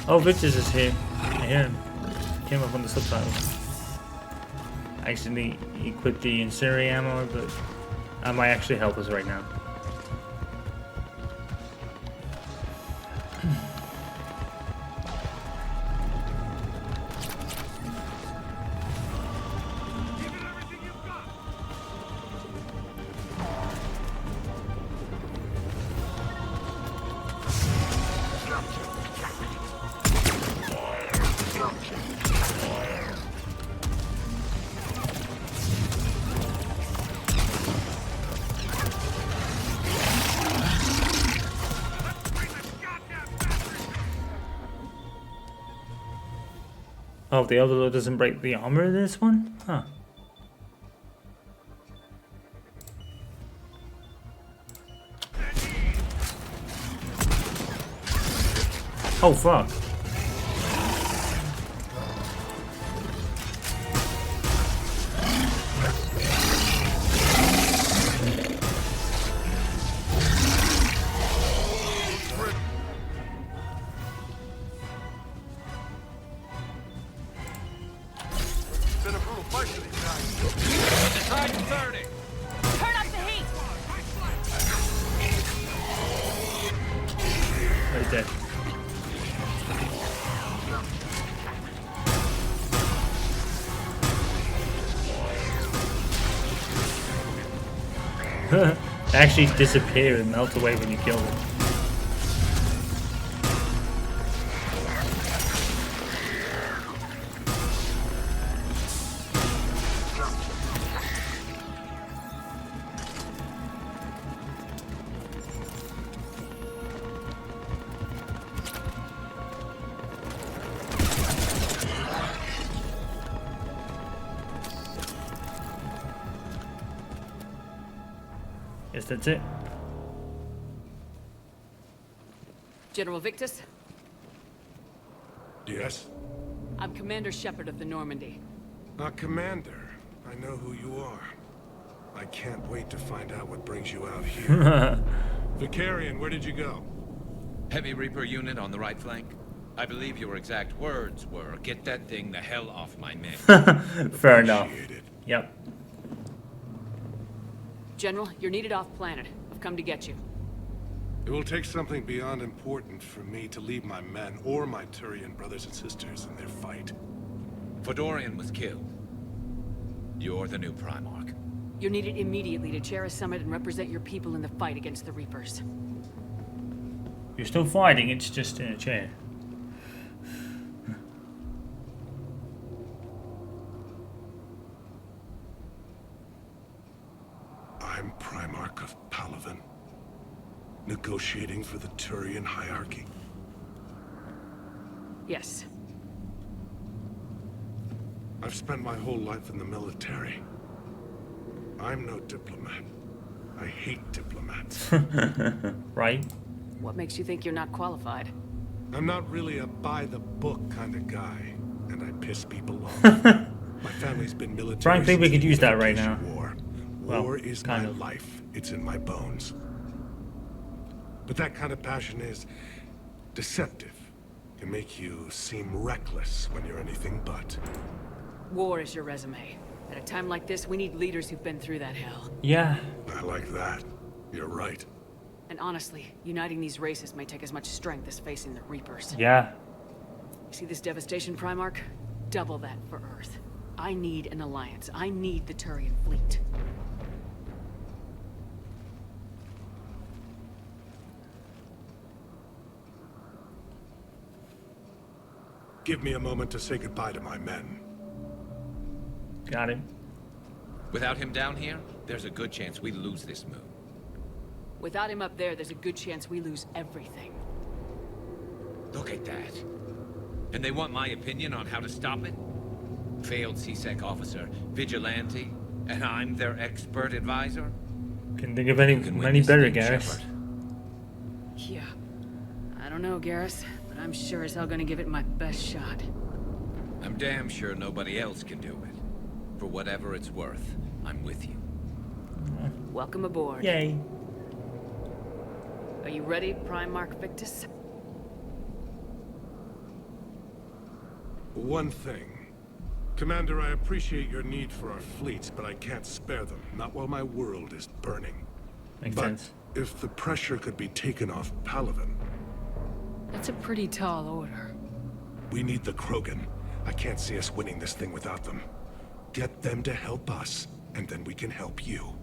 Oh, Victor's is here. I hear him. Came up on the subtitles. I accidentally equipped the incendiary ammo, but that might actually help us right now. Oh, the Overlord doesn't break the armor in this one? Huh. Oh, fuck. Been a brutal fight for these guys. Decide 30. Turn up the heat! Right there. They actually disappear and melt away when you kill them. Guess that's it. General Victus, Yes? I'm Commander Shepard of the Normandy. Commander, I know who you are. I can't wait to find out what brings you out here. Vicarian, where did you go? Heavy Reaper unit on the right flank. I believe your exact words were, "Get that thing the hell off my men." Fair enough. Appreciate it. Yep. General, you're needed off planet. I've come to get you. It will take something beyond important for me to leave my men or my Turian brothers and sisters in their fight. Fedorian was killed. You're the new Primarch. You're needed immediately to chair a summit and represent your people in the fight against the Reapers. You're still fighting, it's just in a chair. I'm Primarch of Palaven, negotiating for the Turian hierarchy. Yes. I've spent my whole life in the military. I'm no diplomat. I hate diplomats. Right? What makes you think you're not qualified? I'm not really a by-the-book kind of guy, and I piss people off. My family's been military. Frank, think we since could the use that right Unification now. War. Well, War is kind my of. life. It's in my bones. But that kind of passion is deceptive. Can make you seem reckless when you're anything but. War is your resume. At a time like this, we need leaders who've been through that hell. Yeah. I like that. You're right. And honestly, uniting these races may take as much strength as facing the Reapers. Yeah. You see this devastation, Primarch? Double that for Earth. I need an alliance. I need the Turian fleet. Give me a moment to say goodbye to my men. Got it. Without him down here, there's a good chance we lose this moon. Without him up there, there's a good chance we lose everything. Look at that. And they want my opinion on how to stop it? Failed C-Sec officer, vigilante, and I'm their expert advisor? Can think of any You can win many this better, thing, Garrus. Shepard. Yeah. I don't know, Garrus, but I'm sure as hell gonna give it my best shot. I'm damn sure nobody else can do it. For whatever it's worth, I'm with you. Welcome aboard. Yay. Are you ready, Primarch Victus? One thing. Commander, I appreciate your need for our fleets, but I can't spare them. Not while my world is burning. Makes But sense. if the pressure could be taken off Palaven, That's a pretty tall order. we need the Krogan. I can't see us winning this thing without them. Get them to help us, and then we can help you.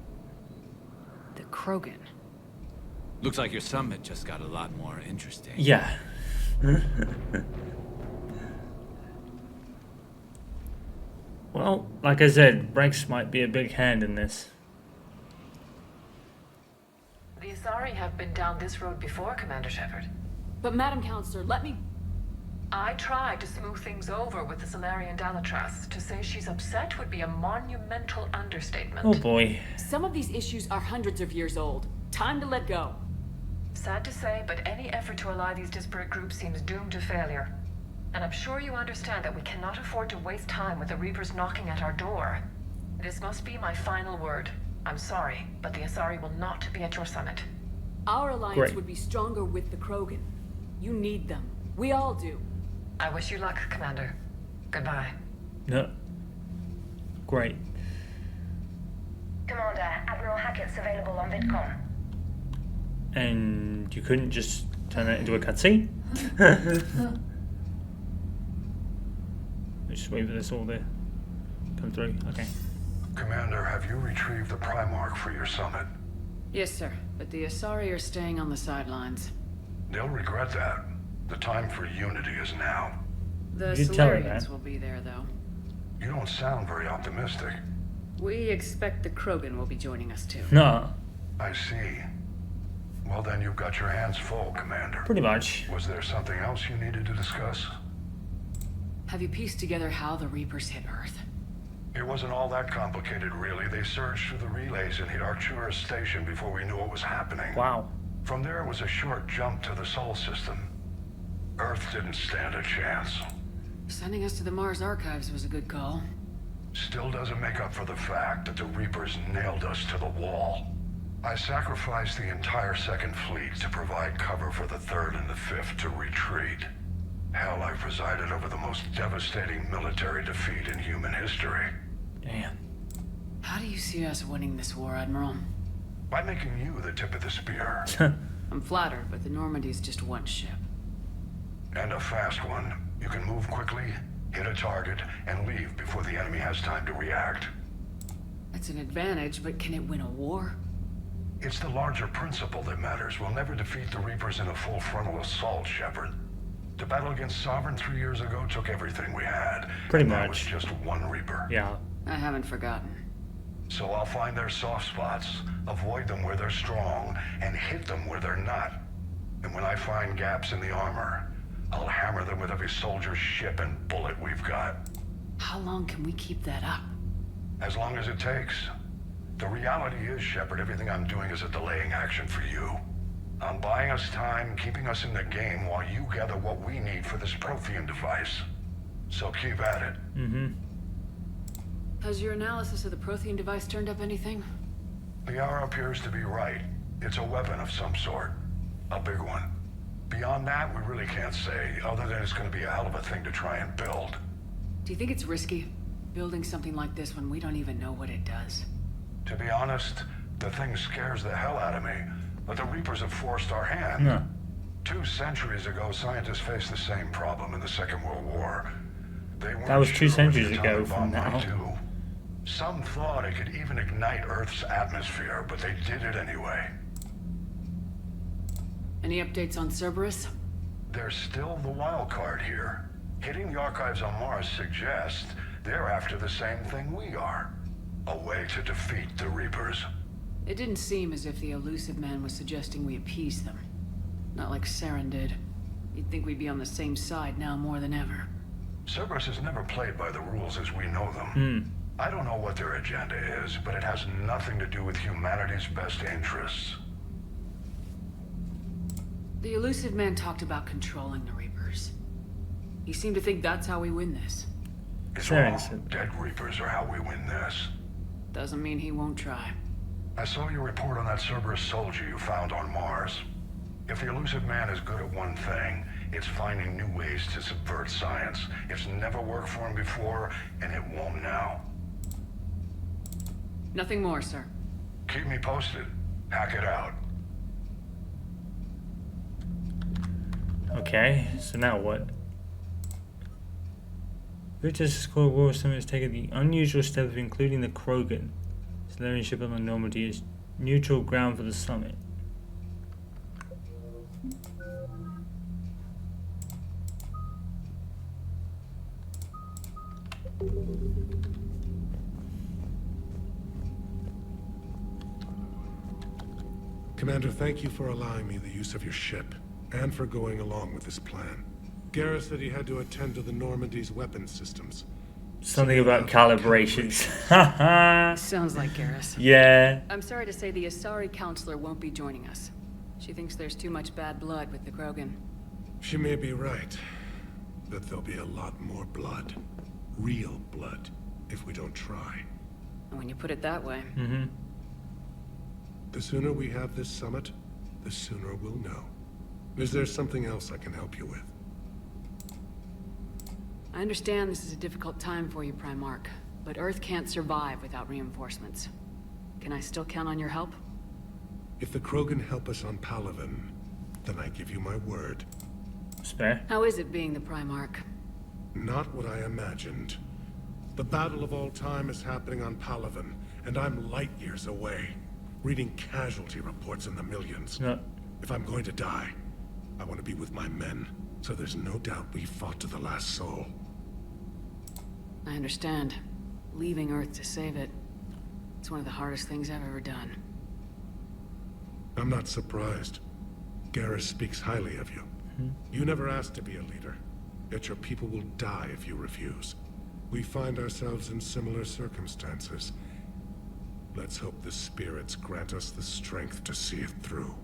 The Krogan. Looks like your summit just got a lot more interesting. Yeah. Well, like I said, Brakes might be a big hand in this. The Asari have been down this road before, Commander Shepard. But Madam Counselor, let me... I tried to smooth things over with the Solarian Dalatras. To say she's upset would be a monumental understatement. Oh boy. Some of these issues are hundreds of years old. Time to let go. Sad to say, but any effort to ally these disparate groups seems doomed to failure. And I'm sure you understand that we cannot afford to waste time with the Reapers knocking at our door. This must be my final word. I'm sorry, but the Asari will not be at your summit. Our alliance Great. would be stronger with the Krogan. You need them. We all do. I wish you luck, Commander. Goodbye. No. Great. Commander, Admiral Hackett's available on VidCom. And you couldn't just turn that into a cutscene? Just wait for this all to come through. Okay. Commander, have you retrieved the Primarch for your summit? Yes, sir. But the Asari are staying on the sidelines. They'll regret that. The time for unity is now. The You tell her Solarians that. will be there, though. You don't sound very optimistic. We expect the Krogan will be joining us, too. No, I see. Well then, you've got your hands full, Commander. pretty much. Was there something else you needed to discuss? Have you pieced together how the Reapers hit Earth? It wasn't all that complicated, really. They surged through the relays and hit Arcturus Station before we knew what was happening. Wow. From there was a short jump to the Sol system. Earth didn't stand a chance. Sending us to the Mars Archives was a good call. Still doesn't make up for the fact that the Reapers nailed us to the wall. I sacrificed the entire Second Fleet to provide cover for the Third and the Fifth to retreat. Hell, I presided over the most devastating military defeat in human history. Damn. How do you see us winning this war, Admiral? By making you the tip of the spear. I'm flattered, but the Normandy's just one ship. And a fast one. You can move quickly, hit a target, and leave before the enemy has time to react. That's an advantage, but can it win a war? It's the larger principle that matters. We'll never defeat the Reapers in a full frontal assault, Shepard. The battle against Sovereign 3 years ago took everything we had. Pretty and that much. was just one Reaper. Yeah. I haven't forgotten. So I'll find their soft spots, avoid them where they're strong, and hit them where they're not. And when I find gaps in the armor, I'll hammer them with every soldier, ship, and bullet we've got. How long can we keep that up? As long as it takes. The reality is, Shepard, everything I'm doing is a delaying action for you. I'm buying us time, keeping us in the game while you gather what we need for this Prothean device. So keep at it. Mm-hmm. Has your analysis of the Prothean device turned up anything? The hour appears to be right. It's a weapon of some sort. A big one. Beyond that, we really can't say, other than it's going to be a hell of a thing to try and build. Do you think it's risky, building something like this when we don't even know what it does? To be honest, the thing scares the hell out of me, but the Reapers have forced our hand. No. 2 centuries ago, scientists faced the same problem in the Second World War. They weren't That was 2 sure what the centuries ago atomic from bomb might now. do. Some thought it could even ignite Earth's atmosphere, but they did it anyway. Any updates on Cerberus? There's still the wild card here. Hitting the archives on Mars suggests they're after the same thing we are. A way to defeat the Reapers. It didn't seem as if the elusive man was suggesting we appease them. Not like Saren did. You'd think we'd be on the same side now more than ever. Cerberus has never played by the rules as we know them. Hmm. I don't know what their agenda is, but it has nothing to do with humanity's best interests. The elusive man talked about controlling the Reapers. He seemed to think that's how we win this. It's Saren wrong. said- Dead Reapers are how we win this. Doesn't mean he won't try. I saw your report on that Cerberus soldier you found on Mars. If the elusive man is good at one thing, It's finding new ways to subvert science. It's never worked for him before, and it won't now. Nothing more, sir. Keep me posted. Hack it out. Okay, so now what? British Squad War Summit has taken the unusual step of including the Krogan. Solarian ship on the Normandy is neutral ground for the summit. Commander, thank you for allowing me the use of your ship, and for going along with this plan. Garrus said he had to attend to the Normandy's weapons systems. Something about calibrations. Sounds like Garrus. Yeah. I'm sorry to say the Asari counselor won't be joining us. She thinks there's too much bad blood with the Krogan. She may be right, but there'll be a lot more blood. Real blood, if we don't try. And when you put it that way. Mm-hmm. The sooner we have this summit, the sooner we'll know. Is there something else I can help you with? I understand this is a difficult time for you, Primarch, but Earth can't survive without reinforcements. Can I still count on your help? If the Krogan help us on Palaven, then I give you my word. Spare. How is it being the Primarch? Not what I imagined. The battle of all time is happening on Palaven, and I'm light years away, reading casualty reports in the millions. No. If I'm going to die, I want to be with my men, so there's no doubt we fought to the last soul. I understand. Leaving Earth to save it. It's one of the hardest things I've ever done. I'm not surprised. Garrus speaks highly of you. You never asked to be a leader, yet your people will die if you refuse. We find ourselves in similar circumstances. Let's hope the spirits grant us the strength to see it through.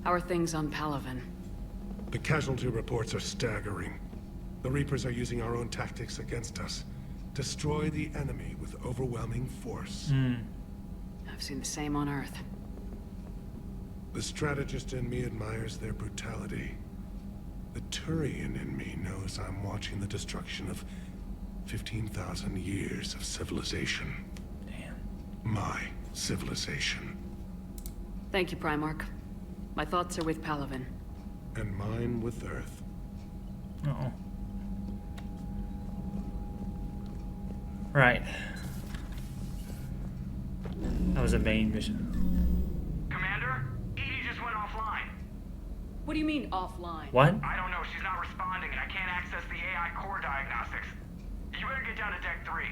How are things on Palaven? The casualty reports are staggering. The Reapers are using our own tactics against us. Destroy the enemy with overwhelming force. I've seen the same on Earth. The strategist in me admires their brutality. The Turian in me knows I'm watching the destruction of 15,000 years of civilization. Damn. My civilization. Thank you, Primarch. My thoughts are with Palaven. And mine with Earth. Uh-oh. Right. That was a main mission. Commander, EDI just went offline. What do you mean, offline? What? I don't know, she's not responding and I can't access the AI core diagnostics. You better get down to Deck 3.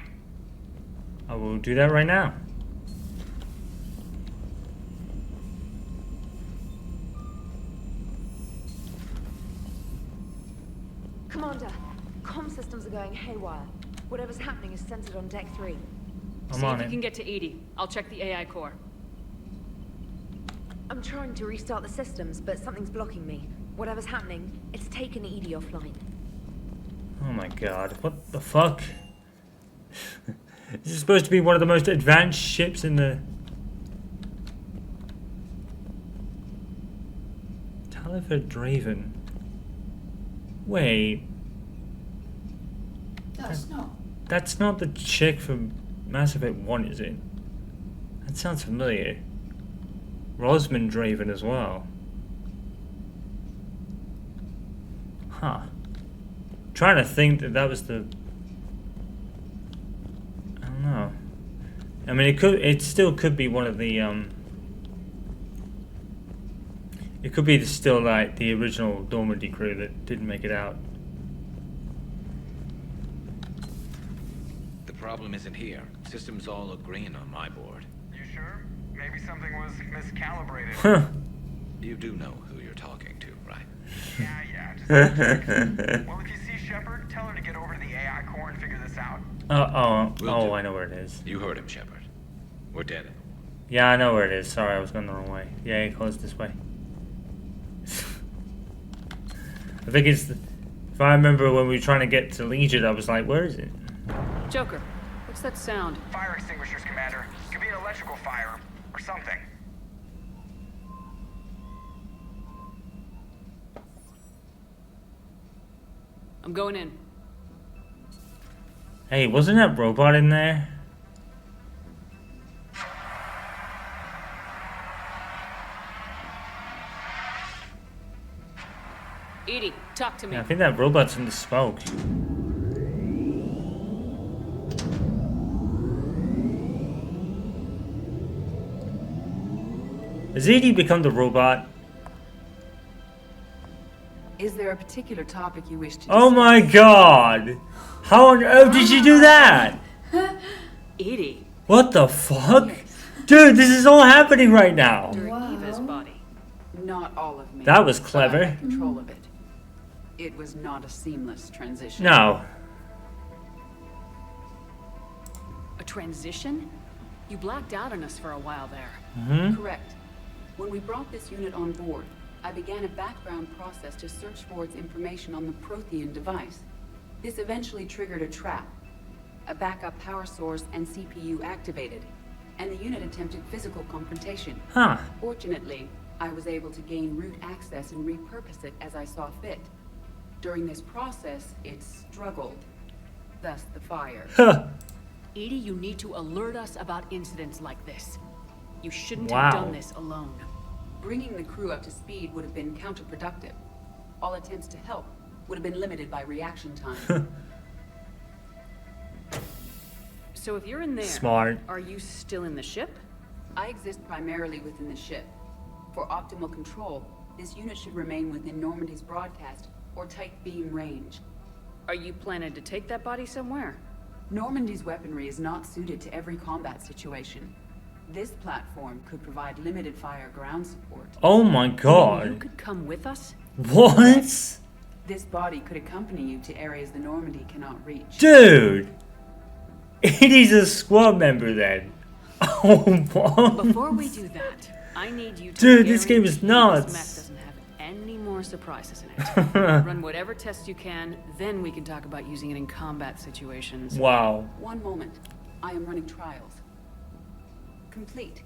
I will do that right now. Commander, comm systems are going haywire. Whatever's happening is centered on Deck 3. I'm See on if you it. can get to EDI. I'll check the AI core. I'm trying to restart the systems, but something's blocking me. Whatever's happening, it's taken EDI offline. Oh my god, what the fuck? This is supposed to be one of the most advanced ships in the... Talifer Draven. Wait. That's not the chick from Mass Effect 1, is it? That sounds familiar. Rosman Draven as well. Huh. Trying to think that that was the... I don't know. I mean, it still could be one of the, it could be still like the original Normandy crew that didn't make it out. The problem isn't here. Systems all look green on my board. You sure? Maybe something was miscalibrated. Huh. You do know who you're talking to, right? Yeah, just well, if you see Shepard, tell her to get over to the AI core and figure this out. Will do. I know where it is. You heard him, Shepard. We're dead. Yeah, I know where it is. Sorry, I was going the wrong way. Yeah, it goes this way. I think it's... If I remember when we were trying to get to Legion, I was like, where is it? Joker, what's that sound? Fire extinguishers, Commander. Could be an electrical fire or something. I'm going in. Hey, wasn't that robot in there? EDI, talk to me. Yeah, I think that robot's in the smoke. Has EDI become the robot? Is there a particular topic you wish to Oh my god! How on earth did you do that? EDI, What the fuck? Dude, this is all happening right now. during Eva's body. Not all of me. That was but I clever. had control of it. It was not a seamless transition. No. A transition? You blacked out on us for a while there. Mm-hmm. Correct. When we brought this unit on board, I began a background process to search for its information on the Prothean device. This eventually triggered a trap. A backup power source and CPU activated, and the unit attempted physical confrontation. Huh. Fortunately, I was able to gain root access and repurpose it as I saw fit. During this process, it struggled. Thus the fire. Huh. EDI, you need to alert us about incidents like this. You shouldn't Wow. have done this alone. Bringing the crew up to speed would have been counterproductive. All attempts to help would have been limited by reaction time. So if you're in there, Smart. are you still in the ship? I exist primarily within the ship. For optimal control, this unit should remain within Normandy's broadcast or tight beam range. Are you planning to take that body somewhere? Normandy's weaponry is not suited to every combat situation. This platform could provide limited fire ground support. Oh my You god. could come with us? What? This body could accompany you to areas the Normandy cannot reach. Dude. EDI's a squad member then. Oh, what? Before we do that, I need you to Dude, this game is guarantee nuts. This mech doesn't have any more surprises in it. Run whatever tests you can, then we can talk about using it in combat situations. Wow. One moment. I am running trials. Complete.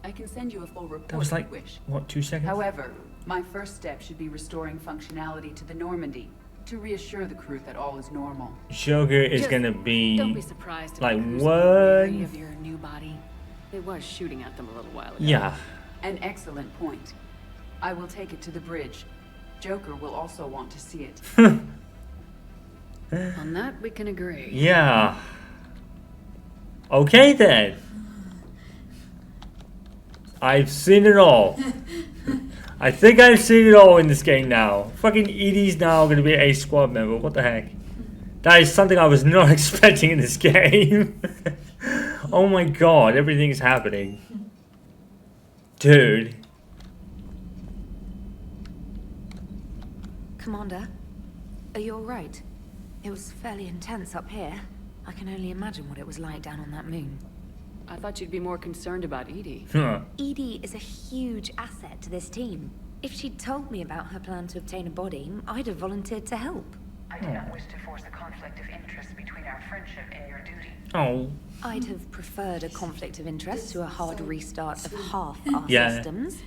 I can send you a full report That was if like, you wish. what, 2 seconds? However, my first step should be restoring functionality to the Normandy to reassure the crew that all is normal. Joker is Just gonna Don't be... be surprised if like, the crews what? are wary of your new body. It was shooting at them a little while ago. Yeah. An excellent point. I will take it to the bridge. Joker will also want to see it. On that, we can agree. Yeah. Okay then. I've seen it all. I think I've seen it all in this game now. Fucking EDI's now gonna be a squad member. What the heck? That is something I was not expecting in this game. Oh my god, everything's happening. Dude. Commander, are you alright? It was fairly intense up here. I can only imagine what it was like down on that moon. I thought you'd be more concerned about EDI. Huh. EDI is a huge asset to this team. If she'd told me about her plan to obtain a body, I'd have volunteered to help. I do not wish to force a conflict of interest between our friendship and your duty. Oh. I'd have preferred a conflict of interest to a hard restart of half our Yeah. systems.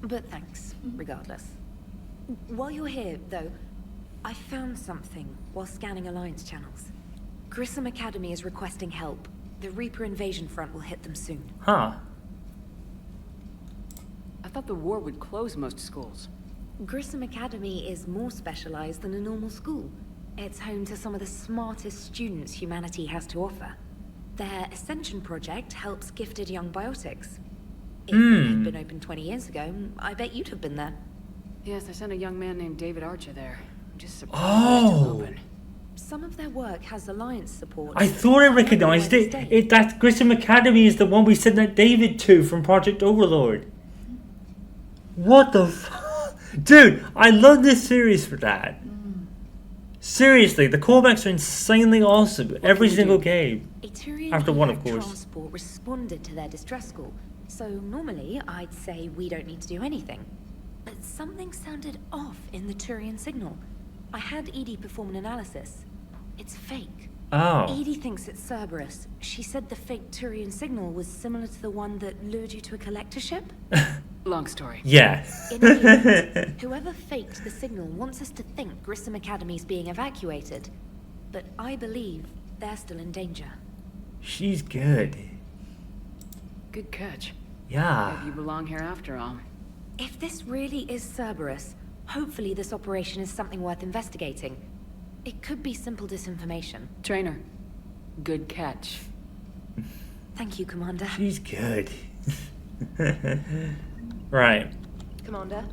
But thanks, regardless. While you're here, though, I found something while scanning Alliance channels. Grissom Academy is requesting help. The Reaper invasion front will hit them soon. Huh. I thought the war would close most schools. Grissom Academy is more specialized than a normal school. It's home to some of the smartest students humanity has to offer. Their Ascension project helps gifted young biotics. If it had been open 20 years ago, I bet you'd have been there. Yes, I sent a young man named David Archer there. I'm just surprised it's still Oh. open. Some of their work has Alliance support. I thought I recognized it. That Grissom Academy is the one we sent that David to from Project Overlord. What the fuck? Dude, I love this series for that. Seriously, the callbacks are insanely awesome. Every single game. A Turian After one, of Hero course. Transport responded to their distress call. So normally, I'd say we don't need to do anything. But something sounded off in the Turian signal. I had EDI perform an analysis. It's fake. Oh. EDI thinks it's Cerberus. She said the fake Turian signal was similar to the one that lured you to a collector ship. Long story. Yeah. In any event, whoever faked the signal wants us to think Grissom Academy's being evacuated. But I believe they're still in danger. She's good. Good catch. Yeah. Maybe you belong here after all. If this really is Cerberus, hopefully this operation is something worth investigating. It could be simple disinformation. Trainer, good catch. Thank you, Commander. She's good. Right. Commander?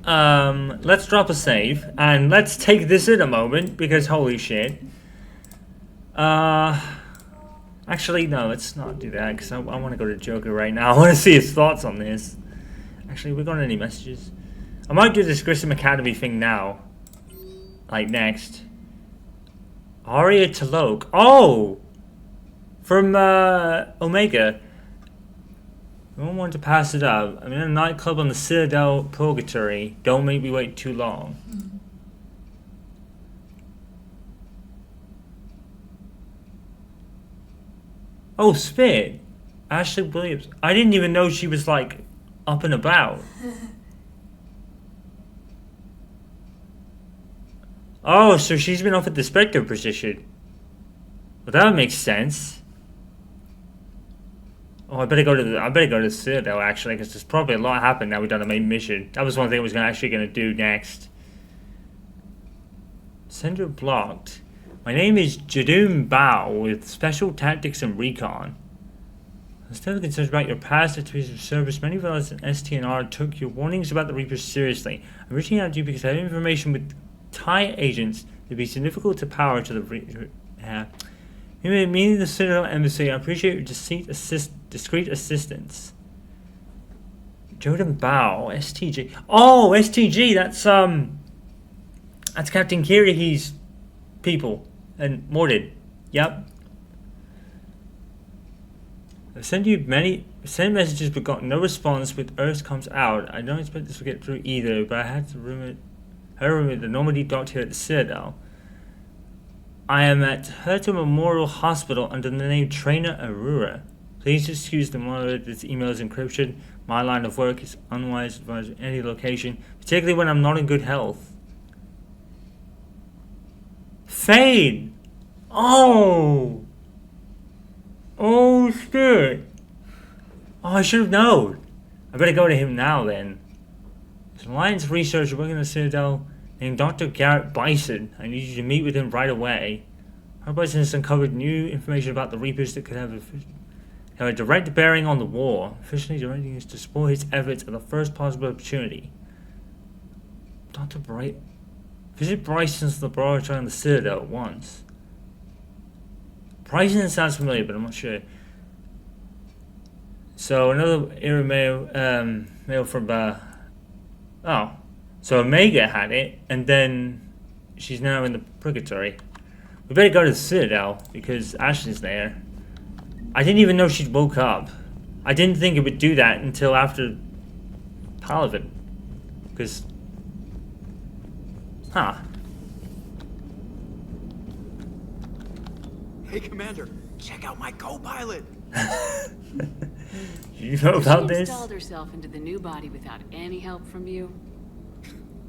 Let's drop a save, and let's take this in a moment, because holy shit. Actually, no, let's not do that, because I want to go to Joker right now. I want to see his thoughts on this. Actually, we got any messages? I might do this Grissom Academy thing now. Like, next. Aria Talok. Oh! From, Omega. I don't want to pass it up. I'm in a nightclub on the Citadel Purgatory. Don't make me wait too long. Oh, Spit. Ashley Williams. I didn't even know she was, like, up and about. Oh, so she's been offered the Spectre position. Well, that makes sense. Oh, I better go to the Citadel, actually, because there's probably a lot happened now we've done the main mission. That was one thing I was actually going to do next. Sender blocked. My name is Jadum Bao with Special Tactics and Recon. I'm still concerned about your past activities of service. Many of us in STNR took your warnings about the Reapers seriously. I'm reaching out to you because I have information with TIE agents that would be significant to power to the Reapers. Meaning the Citadel Embassy, I appreciate your discreet assistance. Jordan Bao, STG. Oh, STG, that's Captain Kirihi's people. And Mordid. Yep. I've sent messages but got no response with Earth comes out. I don't expect this to get through either, but I had to heard rumor the Normandy docked here at the Citadel. I am at Herta Memorial Hospital under the name Trainer Aurora. Please excuse the monitor. This email is encryption. My line of work is unwise to advise any location, particularly when I'm not in good health. Fade! Oh! Oh, shit! Oh, I should have known. I better go to him now, then. There's an Alliance researcher working in the Citadel named Dr. Garrett Bison. I need you to meet with him right away. Our Bison has uncovered new information about the Reapers that could have a direct bearing on the war. Officially directing us to support his efforts at the first possible opportunity. Dr. Bright. Visit Bryson's laboratory on the Citadel at once. Bryson sounds familiar, but I'm not sure. So another era mail from oh. So Omega had it, and then she's now in the Purgatory. We better go to the Citadel, because Ashley's there. I didn't even know she'd woke up. I didn't think it would do that until after Palavin. Because... Huh. Hey, Commander, check out my co-pilot. You know about this? She installed herself into the new body without any help from you.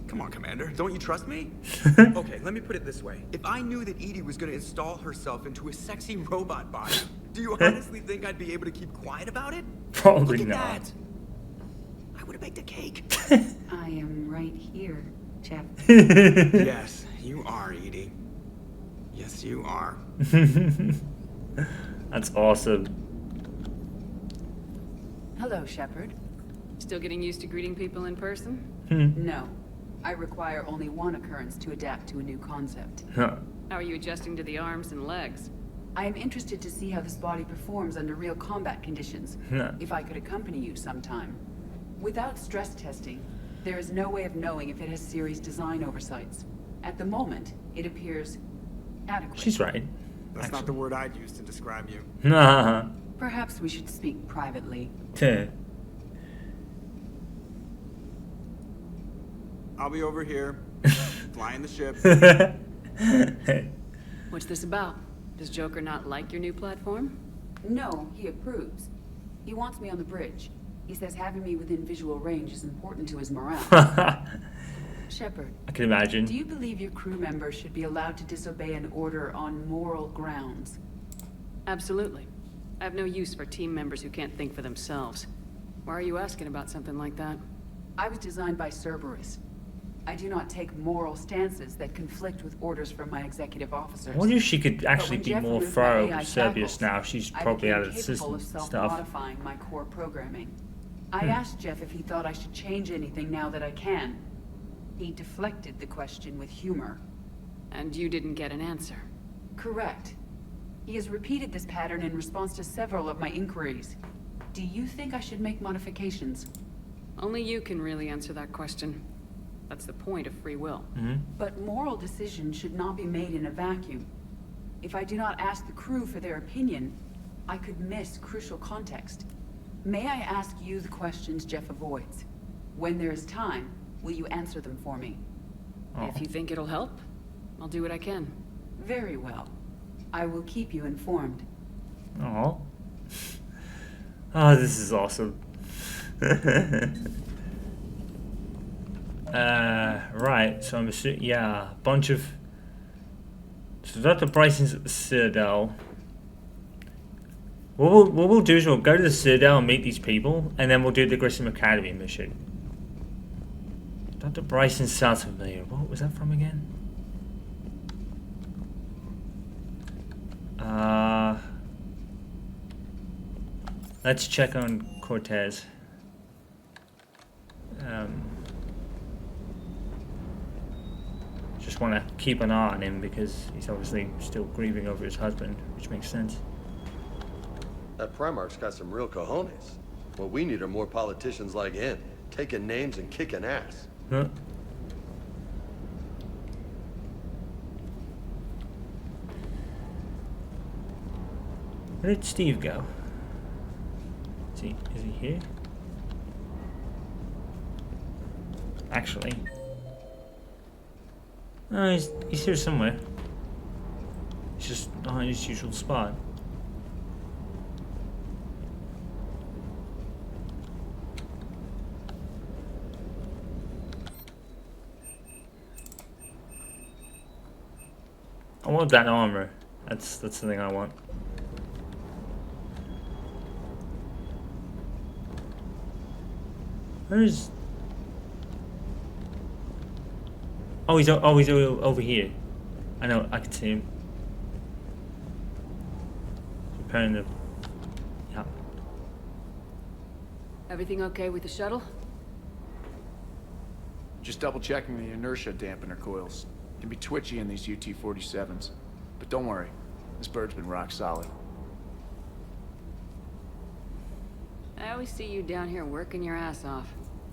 Come on, Commander, don't you trust me? Okay, let me put it this way. If I knew that EDI was going to install herself into a sexy robot body, do you honestly think I'd be able to keep quiet about it? Probably Look at not. that. I would have baked a cake. I am right here, chap. Yes, you are, EDI. Yes, you are. That's awesome. Hello, Shepard. Still getting used to greeting people in person? No. I require only one occurrence to adapt to a new concept. Huh. How are you adjusting to the arms and legs? I am interested to see how this body performs under real combat conditions. No. If I could accompany you sometime. Without stress testing, there is no way of knowing if it has serious design oversights. At the moment, it appears adequate. She's right. That's not the word I'd use to describe you. Nah. Perhaps we should speak privately. I'll be over here, flying the ship. What's this about? Does Joker not like your new platform? No, he approves. He wants me on the bridge. He says having me within visual range is important to his morale. Shepard, I can imagine. do you believe your crew members should be allowed to disobey an order on moral grounds? Absolutely. I have no use for team members who can't think for themselves. Why are you asking about something like that? I was designed by Cerberus. I do not take moral stances that conflict with orders from my executive officers. I wonder if she could actually be more thorough with Cerberus shackles, now. She's probably out of the capable system of stuff. self-modifying my core programming. I asked Jeff if he thought I should change anything now that I can. He deflected the question with humor. And you didn't get an answer? Correct. He has repeated this pattern in response to several of my inquiries. Do you think I should make modifications? Only you can really answer that question. That's the point of free will. But moral decisions should not be made in a vacuum. If I do not ask the crew for their opinion, I could miss crucial context. May I ask you the questions Jeff avoids? When there is time, will you answer them for me? If you think it'll help, I'll do what I can. Very well. I will keep you informed. Oh. Oh, this is awesome. Right, so I'm assuming, yeah, a bunch of... So Dr. Bryson's at the Citadel. What we'll do is we'll go to the Citadel and meet these people, and then we'll do the Grissom Academy mission. Dr. Bryson sounds familiar. What was that from again? Let's check on Cortez. Just want to keep an eye on him because he's obviously still grieving over his husband, which makes sense. That Primarch's got some real cojones. What we need are more politicians like him, taking names and kicking ass. Huh? Where did Steve go? Is he here? Actually. No, he's here somewhere. He's just not in his usual spot. I want that armor. That's the thing I want. Where's... Oh, he's over here. I know, I can see him. Repairing the... Yeah. Everything okay with the shuttle? Just double checking the inertia dampener coils. Can be twitchy in these UT-47s. But don't worry, this bird's been rock solid. I always see you down here working your ass off.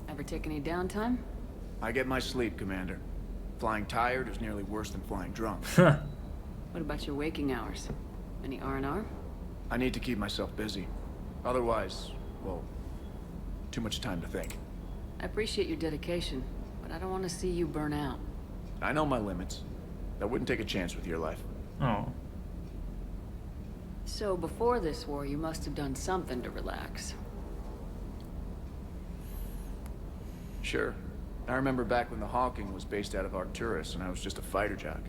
Ever take any downtime? I get my sleep, Commander. Flying tired is nearly worse than flying drunk. What about your waking hours? Any R&R? I need to keep myself busy. Otherwise, well, too much time to think. I appreciate your dedication, but I don't want to see you burn out. I know my limits. I wouldn't take a chance with your life. Oh. So before this war, you must have done something to relax. Sure. I remember back when the Hawking was based out of Arcturus and I was just a fighter jock.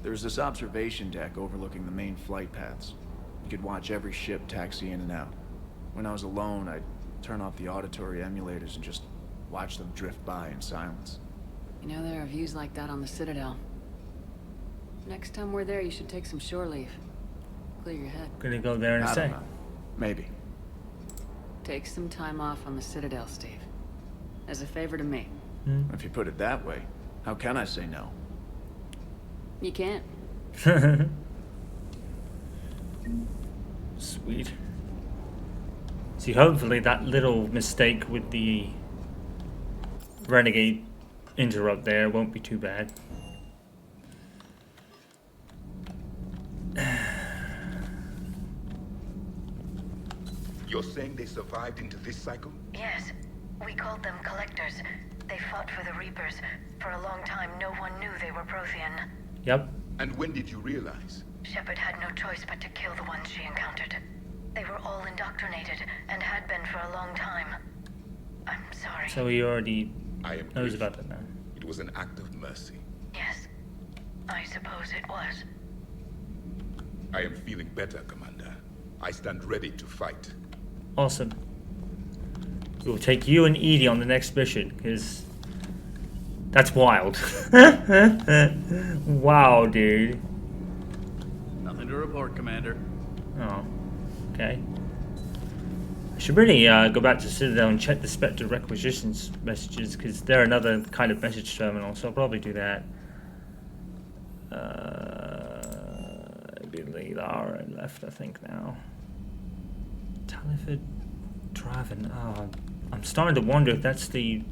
There was this observation deck overlooking the main flight paths. You could watch every ship taxi in and out. When I was alone, I'd turn off the auditory emulators and just watch them drift by in silence. You know, there are views like that on the Citadel. Next time we're there, you should take some shore leave. Clear your head. Gonna go there in a I sec. don't know. Maybe. Take some time off on the Citadel, Steve. As a favor to me. If you put it that way, how can I say no? You can't. Sweet. See, hopefully that little mistake with the Renegade interrupt there won't be too bad. You're saying they survived into this cycle? Yes. We called them Collectors. They fought for the Reapers. For a long time, no one knew they were Prothean. Yep. And when did you realize? Shepard had no choice but to kill the ones she encountered. They were all indoctrinated, and had been for a long time. I'm sorry. So he already I am knows grateful. about that now. It was an act of mercy. Yes, I suppose it was. I am feeling better, Commander. I stand ready to fight. Awesome. We'll take you and Edie on the next mission, because that's wild. Wow, dude. Nothing to report, Commander. Oh, okay. I should really go back to Citadel and check the Spectre requisitions messages, because they're another kind of message terminal, so I'll probably do that. I believe Lara left, I think, now. Taliford Draven. Oh, I'm starting to wonder if that's the...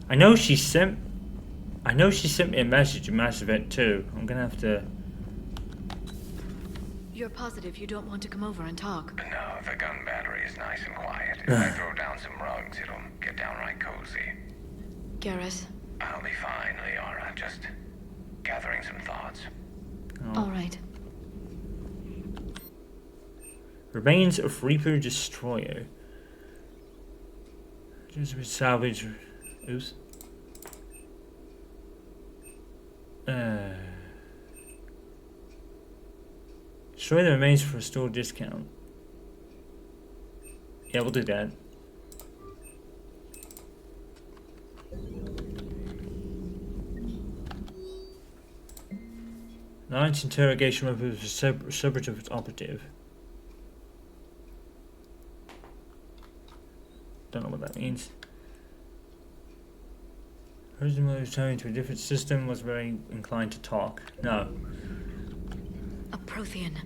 I know she sent me a message in Mass Effect 2. I'm gonna have to... You're positive you don't want to come over and talk? No, the gun battery is nice and quiet. If I throw down some rugs, it'll get downright cozy. Garrus? I'll be fine, Liara. Just gathering some thoughts. Oh. All right. Remains of Reaper Destroyer. Just with salvage. Oops. Destroy the remains for a store discount. Yeah, we'll do that. Knight's interrogation weapon was a separatist operative. Don't know what that means. Person was returning to a different system, was very inclined to talk. No. A Prothean.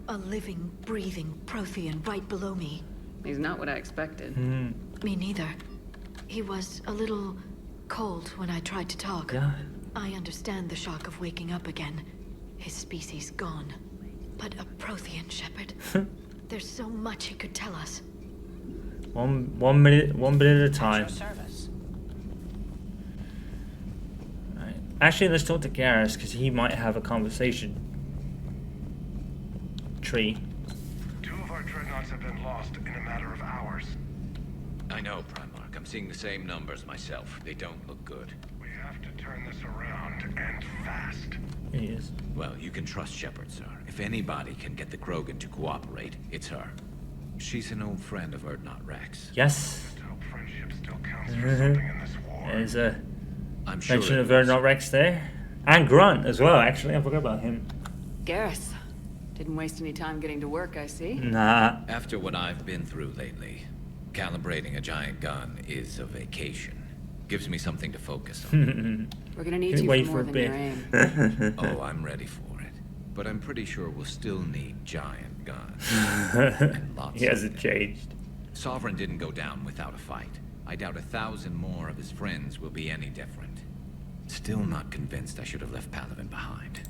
A living, breathing Prothean right below me. He's not what I expected. Me neither. He was a little cold when I tried to talk. Yeah. I understand the shock of waking up again. His species gone. But a Prothean, Shepard. There's so much he could tell us. One bit at a time. Right. Actually, let's talk to Garrus, because he might have a conversation. Tree. 2 of our dreadnoughts have been lost in a matter of hours. I know, Primarch. I'm seeing the same numbers myself. They don't look good. We have to turn this around, and fast. Here he is. Well, you can trust Shepard, sir. If anybody can get the Krogan to cooperate, it's her. She's an old friend of Urdnot Rex. Yes. Let's hope friendship still counts for something in this war. There's a I'm sure mention it of will, Urdnot Rex there. And Grunt as well, actually. I forgot about him. Garrus. Didn't waste any time getting to work, I see. Nah. After what I've been through lately, calibrating a giant gun is a vacation. Gives me something to focus on. We're gonna need Can't you wait for more for a than bit. your aim. Oh, I'm ready for it. But I'm pretty sure we'll still need giant guns. And lots He of hasn't them. changed. Sovereign didn't go down without a fight. I doubt 1,000 more of his friends will be any different. Still not convinced I should have left Palaven behind.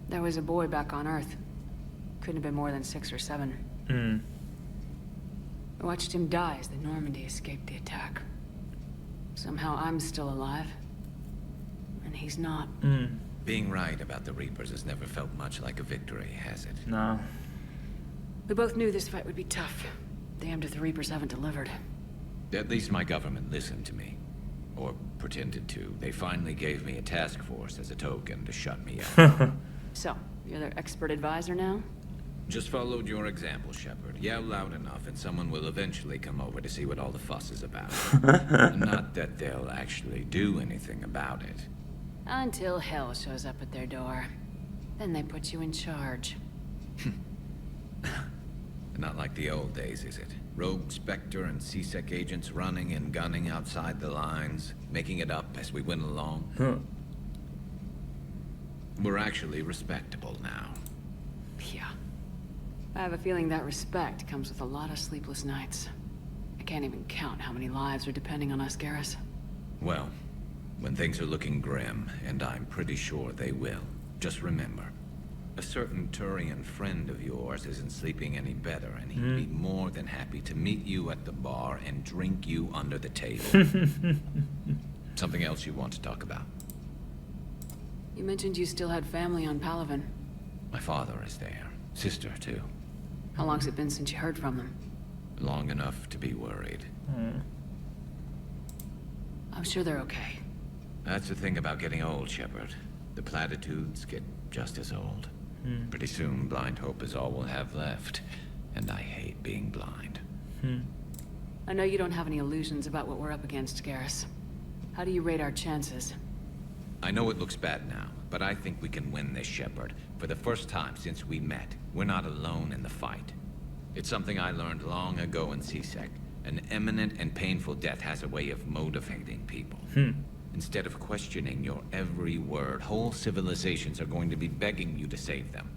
There was a boy back on Earth. Couldn't have been more than 6 or 7. I watched him die as the Normandy escaped the attack. Somehow I'm still alive. And he's not. Being right about the Reapers has never felt much like a victory, has it? No. We both knew this fight would be tough. Damned if the Reapers haven't delivered. At least my government listened to me. Or pretended to. They finally gave me a task force as a token to shut me up. So, you're their expert advisor now? Just followed your example, Shepard. Yell loud enough and someone will eventually come over to see what all the fuss is about. Not that they'll actually do anything about it. Until hell shows up at their door. Then they put you in charge. Not like the old days, is it? Rogue Spectre and C-Sec agents running and gunning outside the lines, making it up as we went along. We're actually respectable now. Yeah. I have a feeling that respect comes with a lot of sleepless nights. I can't even count how many lives are depending on us, Garrus. Well, when things are looking grim, and I'm pretty sure they will, just remember, a certain Turian friend of yours isn't sleeping any better, and he'd be more than happy to meet you at the bar and drink you under the table. Something else you want to talk about? You mentioned you still had family on Palaven. My father is there. Sister, too. How long's it been since you heard from them? Long enough to be worried. I'm sure they're okay. That's the thing about getting old, Shepard. The platitudes get just as old. Pretty soon, blind hope is all we'll have left. And I hate being blind. I know you don't have any illusions about what we're up against, Garrus. How do you rate our chances? I know it looks bad now, but I think we can win this, Shepard. For the first time since we met, we're not alone in the fight. It's something I learned long ago in CSEC. An imminent and painful death has a way of motivating people. Instead of questioning your every word, whole civilizations are going to be begging you to save them.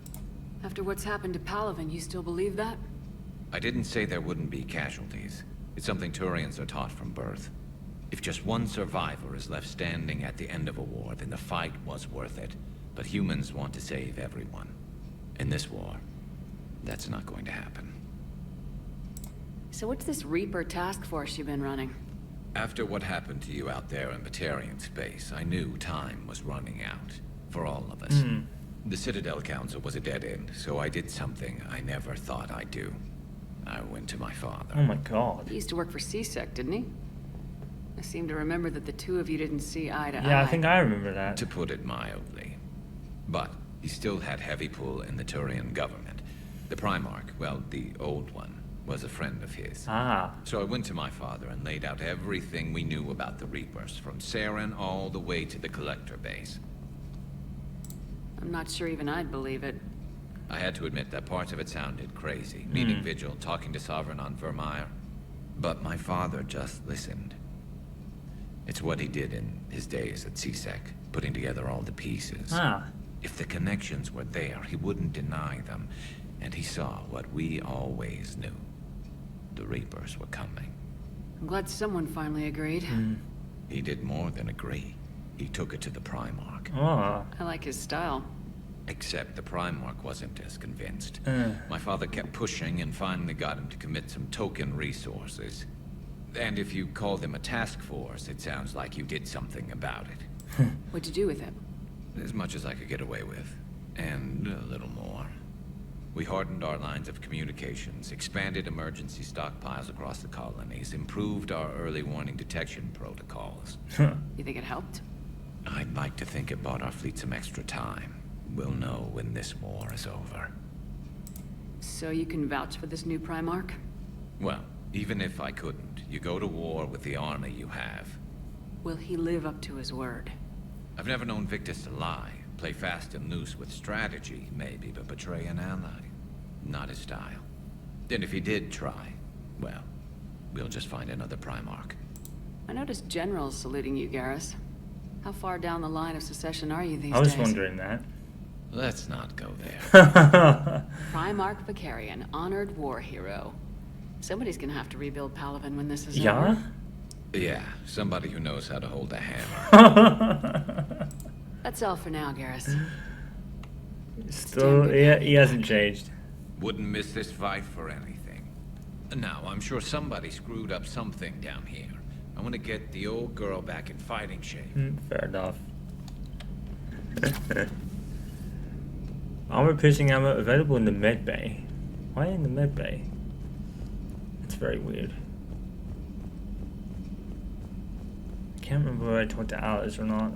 After what's happened to Palaven, you still believe that? I didn't say there wouldn't be casualties. It's something Turians are taught from birth. If just one survivor is left standing at the end of a war, then the fight was worth it. But humans want to save everyone. In this war, that's not going to happen. So what's this Reaper task force you've been running? After what happened to you out there in Batarian space, I knew time was running out. For all of us. The Citadel Council was a dead end, so I did something I never thought I'd do. I went to my father. Oh my god. He used to work for CSEC, didn't he? I seem to remember that the two of you didn't see eye to eye. Yeah, I think I remember that. To put it mildly. But he still had heavy pull in the Turian government. The Primarch, well, the old one, was a friend of his. So I went to my father and laid out everything we knew about the Reapers, from Saren all the way to the Collector base. I'm not sure even I'd believe it. I had to admit that parts of it sounded crazy. Meeting Vigil, talking to Sovereign on Vermeer. But my father just listened. It's what he did in his days at CSEC, putting together all the pieces. If the connections were there, he wouldn't deny them. And he saw what we always knew. The Reapers were coming. I'm glad someone finally agreed. He did more than agree. He took it to the Primarch. I like his style. Except the Primarch wasn't as convinced. My father kept pushing and finally got him to commit some token resources. And if you call them a task force, it sounds like you did something about it. What'd you do with it? As much as I could get away with. And a little more. We hardened our lines of communications, expanded emergency stockpiles across the colonies, improved our early warning detection protocols. You think it helped? I'd like to think it bought our fleet some extra time. We'll know when this war is over. So you can vouch for this new Primarch? Well, even if I couldn't, you go to war with the army you have. Will he live up to his word? I've never known Victus to lie. Play fast and loose with strategy, maybe, but betray an ally. Not his style. And if he did try, well, we'll just find another Primarch. I noticed generals saluting you, Garrus. How far down the line of secession are you these days? I was wondering that. Let's not go there. Primarch Vicarian, honored war hero. Somebody's gonna have to rebuild Palaven when this is Yeah? over. Yeah, somebody who knows how to hold a hammer. That's all for now, Garrus. Still, he hasn't changed. Wouldn't miss this fight for anything. Now, I'm sure somebody screwed up something down here. I want to get the old girl back in fighting shape. Fair enough. Armor piercing ammo available in the med bay. Why in the med bay? It's very weird. I can't remember whether I talked to Alice or not.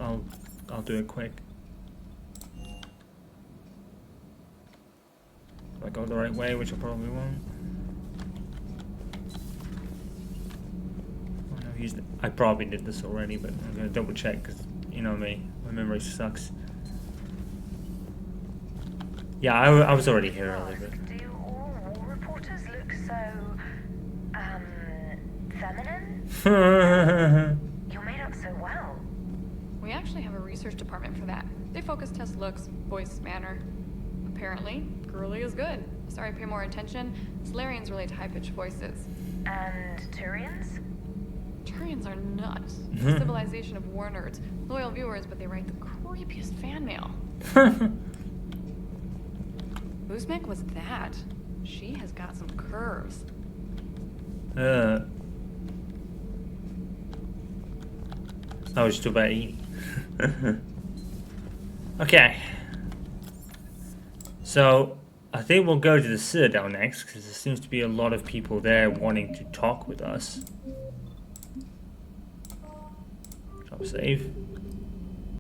I'll do it quick. If I go the right way, which I probably won't. Oh no, I probably did this already, but I'm gonna double check because you know me, my memory sucks. Yeah, I was already here earlier. But... Do all war reporters look so, feminine? You're made up so well. We actually have a research department for that. They focus test looks, voice, manner. Apparently, girly is good. Sorry, pay more attention. Solarians relate to high-pitched voices. And Turians? Turians are nuts. A civilization of war nerds. Loyal viewers, but they write the creepiest fan mail. Uzmek was that. She has got some curves. I was still about eating. Okay. So, I think we'll go to the Citadel next, because there seems to be a lot of people there wanting to talk with us. Save.